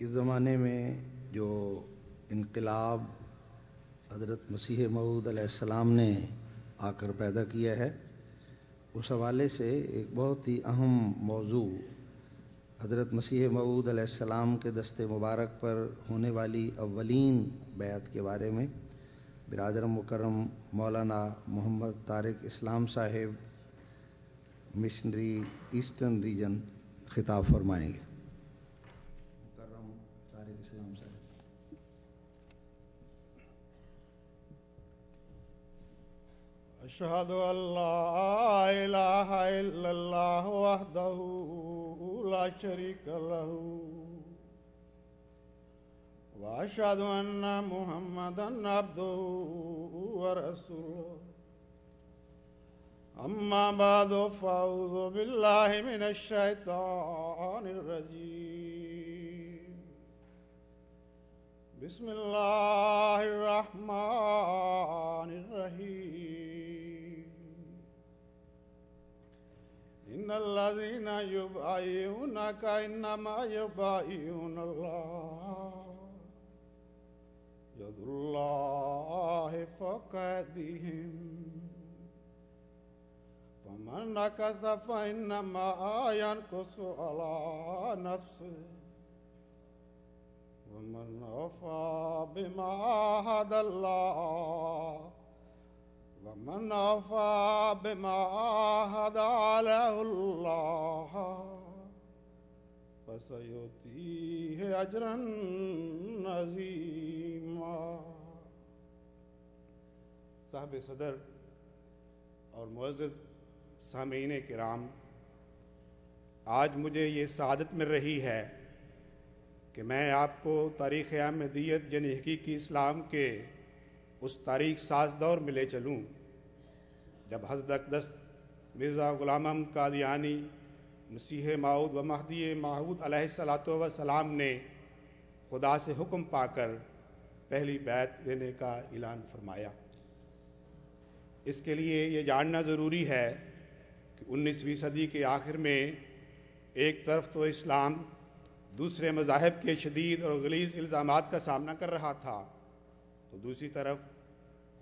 اس زمانے میں جو انقلاب حضرت مسیح موعود علیہ السلام نے آ کر پیدا کیا ہے، اس حوالے سے ایک بہت ہی اہم موضوع حضرت مسیح موعود علیہ السلام کے دست مبارک پر ہونے والی اولین بیعت کے بارے میں برادر مکرم مولانا محمد طارق اسلام صاحب مشنری ایسٹرن ریجن خطاب فرمائیں گے۔ مکرم طارق اسلام صاحب۔ اشہد ان لا الہ الا اللہ وحدہ لا شریک لہ واشہد ان محمدا عبدہ ورسولہ اما بعد فاعوذ باللہ من الشیطان الرجیم بسم اللہ الرحمن الرحیم ان الذین یبایعونک انما یبایعون اللہ ید اللہ فوق ایدیہم فمن نکث فانما ینکث علی نفسہ ومن اوفى بما عاهد الله ومن اوفى بما عاهد عليه الله فسيؤتيه اجرا عظيما۔ صاحب صدر اور معزز سامعین کرام، آج مجھے یہ سعادت مل رہی ہے کہ میں آپ کو تاریخ احمدیت یعنی حقیقی اسلام کے اس تاریخ ساز دور میں لے چلوں جب حضرت اقدس مرزا غلام احمد قادیانی مسیح موعود و مہدی موعود علیہ الصلوۃ والسلام نے خدا سے حکم پا کر پہلی بیعت دینے کا اعلان فرمایا۔ اس کے لیے یہ جاننا ضروری ہے کہ 19ویں صدی کے آخر میں ایک طرف تو اسلام دوسرے مذاہب کے شدید اور غلیظ الزامات کا سامنا کر رہا تھا، تو دوسری طرف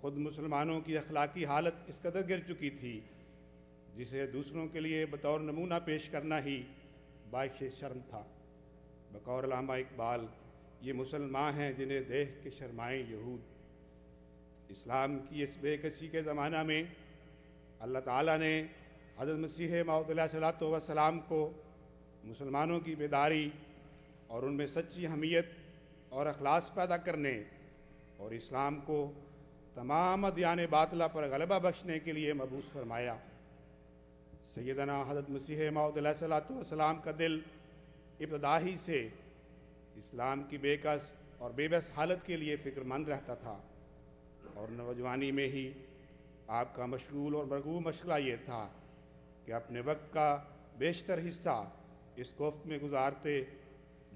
خود مسلمانوں کی اخلاقی حالت اس قدر گر چکی تھی جسے دوسروں کے لیے بطور نمونہ پیش کرنا ہی باعث شرم تھا۔ بقول علامہ اقبال، یہ مسلمان ہیں جنہیں دیکھ کے شرمائیں یہود۔ اسلام کی اس بے کسی کے زمانہ میں اللہ تعالیٰ نے حضرت مسیح موعود علیہ الصلوۃ والسلام کو مسلمانوں کی بیداری اور ان میں سچی حمیت اور اخلاص پیدا کرنے اور اسلام کو تمام ادیان باطلہ پر غلبہ بخشنے کے لیے مبعوث فرمایا۔ سیدنا حضرت مسیح موعود علیہ الصلوۃ والسلام کا دل ابتدا ہی سے اسلام کی بے کس اور بے بس حالت کے لیے فکر مند رہتا تھا، اور نوجوانی میں ہی آپ کا مشغول اور مرغوب مشغلہ یہ تھا کہ اپنے وقت کا بیشتر حصہ اس کوفت میں گزارتے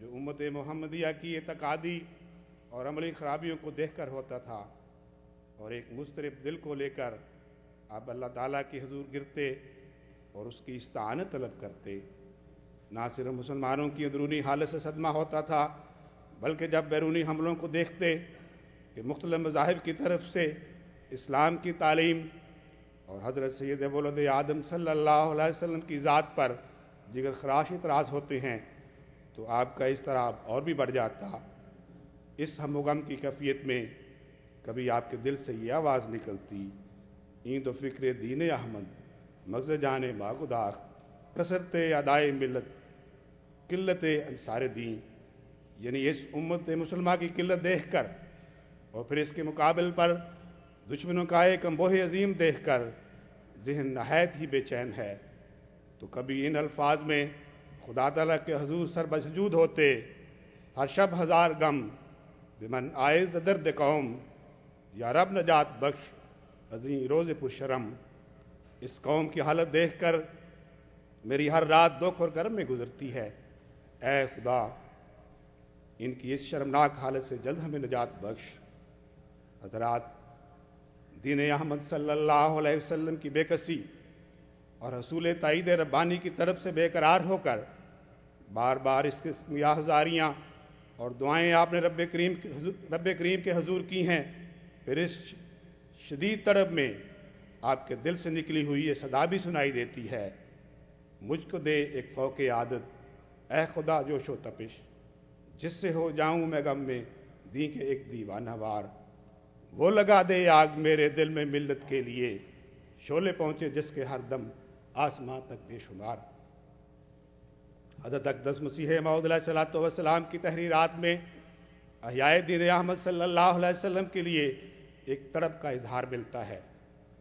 جو امت محمدیہ کی اعتقادی اور عملی خرابیوں کو دیکھ کر ہوتا تھا، اور ایک مضطرب دل کو لے کر آپ اللہ تعالیٰ کے حضور گرتے اور اس کی استعانت طلب کرتے۔ نہ صرف مسلمانوں کی اندرونی حالت سے صدمہ ہوتا تھا، بلکہ جب بیرونی حملوں کو دیکھتے کہ مختلف مذاہب کی طرف سے اسلام کی تعلیم اور حضرت سید ولد آدم صلی اللہ علیہ وسلم کی ذات پر جگر خراش اعتراض ہوتے ہیں، تو آپ کا اضطراب اور بھی بڑھ جاتا۔ اس ہم و غم کی کیفیت میں کبھی آپ کے دل سے یہ آواز نکلتی، این تو فکر دین احمد مغز جانے باغداخت کثرت ادائے ملت قلت انصار دین، یعنی اس امت مسلمہ کی قلت دیکھ کر اور پھر اس کے مقابل پر دشمنوں کا ایک انبوہ عظیم دیکھ کر ذہن نہایت ہی بے چین ہے۔ تو کبھی ان الفاظ میں خدا تعالیٰ کے حضور سر بسجود ہوتے، ہر شب ہزار غم بمن آئے درد قوم، یا رب نجات بخش عظیم روز پرشرم۔ اس قوم کی حالت دیکھ کر میری ہر رات دکھ اور کرم میں گزرتی ہے، اے خدا ان کی اس شرمناک حالت سے جلد ہمیں نجات بخش۔ حضرات، دین احمد صلی اللہ علیہ وسلم کی بے کسی اور حصول تائید ربانی کی طرف سے بے قرار ہو کر بار بار اس قسم کی آہذاریاں اور دعائیں آپ نے رب کریم کے حضور کی ہیں، پھر اس شدید طڑپ میں آپ کے دل سے نکلی ہوئی یہ صدا بھی سنائی دیتی ہے، مجھ کو دے ایک فوق عادت اے خدا جوش و تپش، جس سے ہو جاؤں میں غم میں دی کے ایک دیوانہ وار، وہ لگا دے آگ میرے دل میں ملت کے لیے، شعلے پہنچے جس کے ہر دم آسماں تک بے شمار۔ حضرت اقدس مسیح موعود علیہ الصلوۃ والسلام کی تحریرات میں احیاء دین احمد صلی اللہ علیہ وسلم کے لیے ایک تڑپ کا اظہار ملتا ہے۔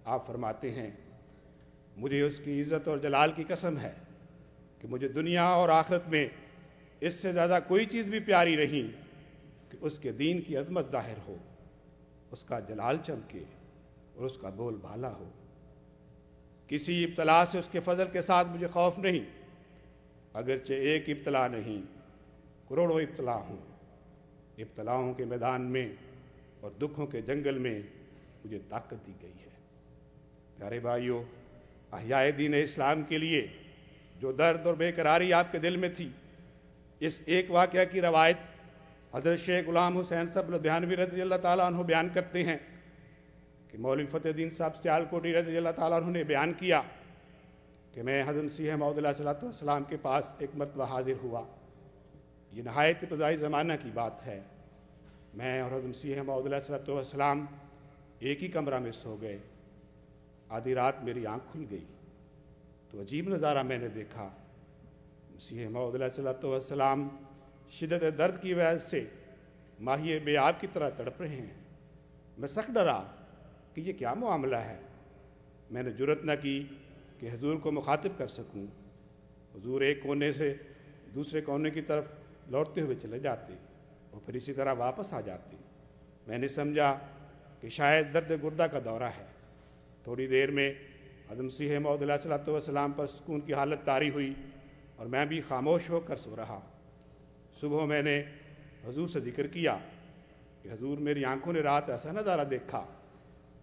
آپ فرماتے ہیں، مجھے اس کی عزت اور جلال کی قسم ہے کہ مجھے دنیا اور آخرت میں اس سے زیادہ کوئی چیز بھی پیاری نہیں کہ اس کے دین کی عظمت ظاہر ہو، اس کا جلال چمکے اور اس کا بول بالا ہو۔ کسی ابتلا سے اس کے فضل کے ساتھ مجھے خوف نہیں، اگرچہ ایک ابتلا نہیں کروڑوں ابتلا ہوں، ابتلاؤں کے میدان میں اور دکھوں کے جنگل میں مجھے طاقت دی گئی ہے۔ پیارے بھائیوں، احیاء دین اسلام کے لیے جو درد اور بے قراری آپ کے دل میں تھی، اس ایک واقعہ کی روایت حضرت شیخ غلام حسین صاحب لدھیانوی رضی اللہ تعالیٰ عنہ بیان کرتے ہیں کہ مولوی فتح الدین صاحب سیالکوٹی رضی اللہ تعالیٰ عنہ نے بیان کیا کہ میں حضرت مسیح موعود علیہ الصلوۃ والسلام کے پاس ایک مرتبہ حاضر ہوا۔ یہ نہایت ابتدائی زمانہ کی بات ہے۔ میں اور حضرت مسیح موعود علیہ الصلوۃ والسلام ایک ہی کمرہ میں سو گئے۔ آدھی رات میری آنکھ کھل گئی تو عجیب نظارہ میں نے دیکھا۔ مسیح موعود علیہ الصلوۃ والسلام شدت درد کی وجہ سے ماہی بے آب کی طرح تڑپ رہے ہیں۔ میں سخت ڈرا کہ یہ کیا معاملہ ہے۔ میں نے جرأت نہ کی کہ حضور کو مخاطب کر سکوں۔ حضور ایک کونے سے دوسرے کونے کی طرف لوٹتے ہوئے چلے جاتے اور پھر اسی طرح واپس آ جاتے۔ میں نے سمجھا کہ شاید درد گردہ کا دورہ ہے۔ تھوڑی دیر میں حضرت مسیح موعود علیہ الصلوۃ والسلام پر سکون کی حالت طاری ہوئی اور میں بھی خاموش ہو کر سو رہا۔ صبح میں نے حضور سے ذکر کیا کہ حضور میری آنکھوں نے رات ایسا نظارہ دیکھا۔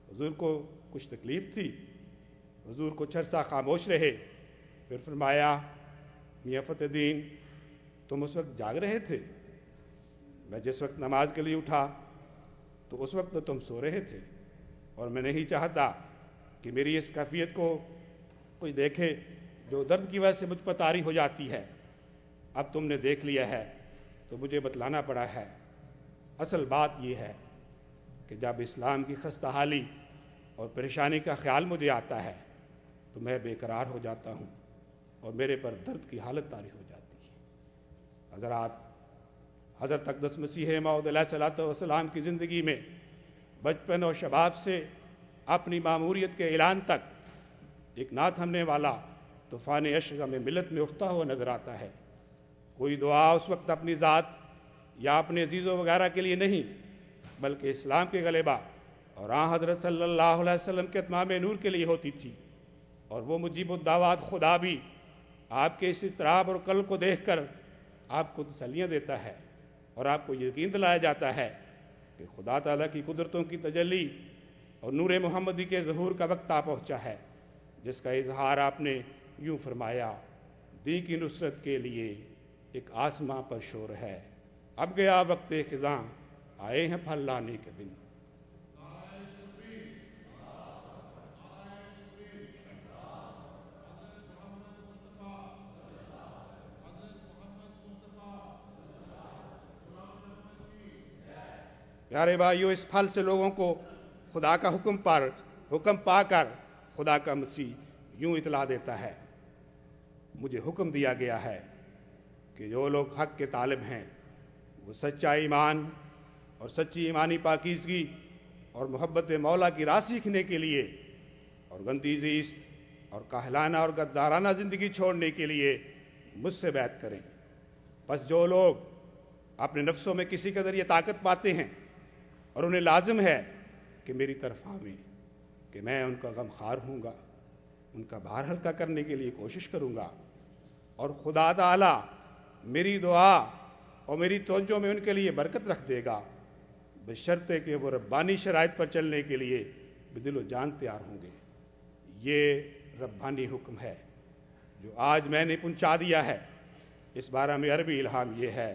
حضور کو کچھ تکلیف تھی۔ حضور کچھ عرصہ خاموش رہے، پھر فرمایا، میاں فتح الدین تم اس وقت جاگ رہے تھے؟ میں جس وقت نماز کے لیے اٹھا تو اس وقت تو تم سو رہے تھے، اور میں نہیں چاہتا کہ میری اس کیفیت کو کوئی دیکھے جو درد کی وجہ سے مجھ پر طاری ہو جاتی ہے۔ اب تم نے دیکھ لیا ہے تو مجھے بتلانا پڑا ہے۔ اصل بات یہ ہے کہ جب اسلام کی خستہ حالی اور پریشانی کا خیال مجھے آتا ہے تو میں بے قرار ہو جاتا ہوں اور میرے پر درد کی حالت طاری ہو جاتی ہے۔ حضرات، حضرت اقدس مسیح موعود علیہ الصلوۃ والسلام کی زندگی میں بچپن اور شباب سے اپنی ماموریت کے اعلان تک ایک نہ تھمنے والا طوفان عشق میں ملت میں اٹھتا ہوا نظر آتا ہے۔ کوئی دعا اس وقت اپنی ذات یا اپنے عزیزوں وغیرہ کے لیے نہیں، بلکہ اسلام کے غلبہ اور آن حضرت صلی اللہ علیہ وسلم کے اتمام نور کے لیے ہوتی تھی۔ اور وہ مجیب الدعوات خدا بھی آپ کے اس اضطراب اور قلب کو دیکھ کر آپ کو تسلیاں دیتا ہے اور آپ کو یقین دلایا جاتا ہے کہ خدا تعالیٰ کی قدرتوں کی تجلی اور نور محمدی کے ظہور کا وقت آ پہنچا ہے، جس کا اظہار آپ نے یوں فرمایا، دین کی نصرت کے لیے ایک آسماں پر شور ہے، اب گیا وقت خزاں، آئے ہیں پھل لانے کے دن۔ پیارے بھائیوں، اس پھل سے لوگوں کو خدا کا حکم پا کر خدا کا مسیح یوں اطلاع دیتا ہے، مجھے حکم دیا گیا ہے کہ جو لوگ حق کے طالب ہیں وہ سچا ایمان اور سچی ایمانی پاکیزگی اور محبت مولا کی راہ سیکھنے کے لیے اور گندی زیست اور کاہلانہ اور غدارانہ زندگی چھوڑنے کے لیے مجھ سے بیعت کریں۔ بس جو لوگ اپنے نفسوں میں کسی قدر یہ طاقت پاتے ہیں اور انہیں لازم ہے کہ میری طرف آویں، کہ میں ان کا غم خار ہوں گا، ان کا بھار ہلکا کرنے کے لیے کوشش کروں گا، اور خدا تعالی میری دعا اور میری توجہ میں ان کے لیے برکت رکھ دے گا، بشرطے کہ وہ ربانی شرائط پر چلنے کے لیے بدل و جان تیار ہوں گے۔ یہ ربانی حکم ہے جو آج میں نے پہنچا دیا ہے۔ اس بارہ میں عربی الہام یہ ہے